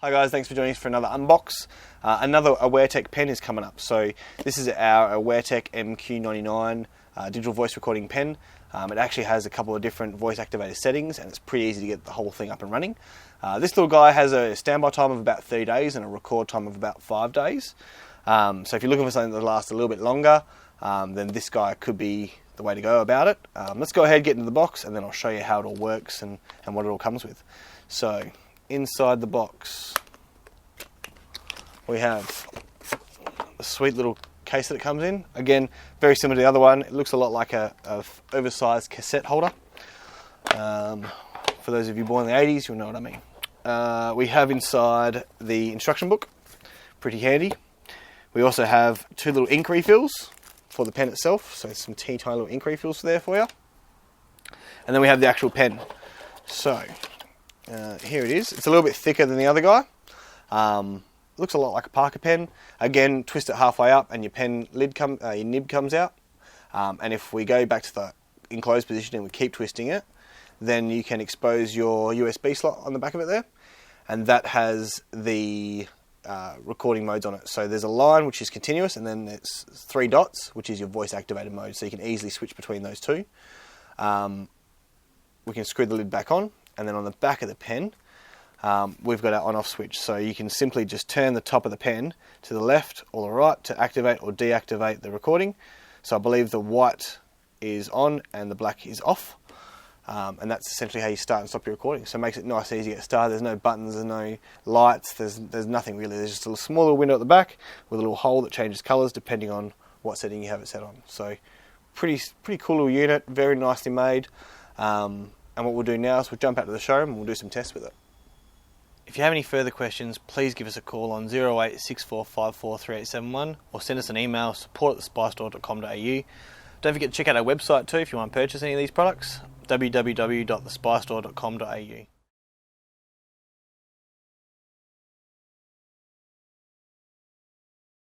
Hi guys, thanks for joining us for another unbox. Another Awaretech pen is coming up. So this is our Awaretech MQ99 digital voice recording pen. It actually has a couple of different voice activated settings and it's pretty easy to get the whole thing up and running. This little guy has a standby time of about 30 days and a record time of about 5 days. So if you're looking for something that lasts a little bit longer, then this guy could be the way to go about it. Let's go ahead, get into the box, and then I'll show you how it all works and what it all comes with. So inside the box we have a sweet little case that it comes in. Again, very similar to the other one. It looks a lot like a oversized cassette holder. For those of you born in the 80s, you'll know what I mean. We have inside the instruction book, pretty handy. We also have two little ink refills for the pen itself, so some teeny tiny little ink refills there for you. And then we have the actual pen. So here it is. It's a little bit thicker than the other guy. Looks a lot like a Parker pen. Again, twist it halfway up and your pen lid your nib comes out. And if we go back to the enclosed position and we keep twisting it, then you can expose your USB slot on the back of it there. And that has the recording modes on it. So there's a line which is continuous, and then there's 3 dots, which is your voice activated mode. So you can easily switch between those two. We can screw the lid back on, and then on the back of the pen, we've got our on-off switch, so you can simply just turn the top of the pen to the left or the right to activate or deactivate the recording. So I believe the white is on and the black is off, and that's essentially how you start and stop your recording. So it makes it nice and easy to get started. There's no buttons, there's no lights, there's nothing really. There's just a small little window at the back with a little hole that changes colours depending on what setting you have it set on. So pretty cool little unit, very nicely made. And what we'll do now is we'll jump out to the showroom and we'll do some tests with it. If you have any further questions, please give us a call on 0864543871 or send us an email, support@thespystore.com.au. Don't forget to check out our website too if you want to purchase any of these products, www.thespystore.com.au.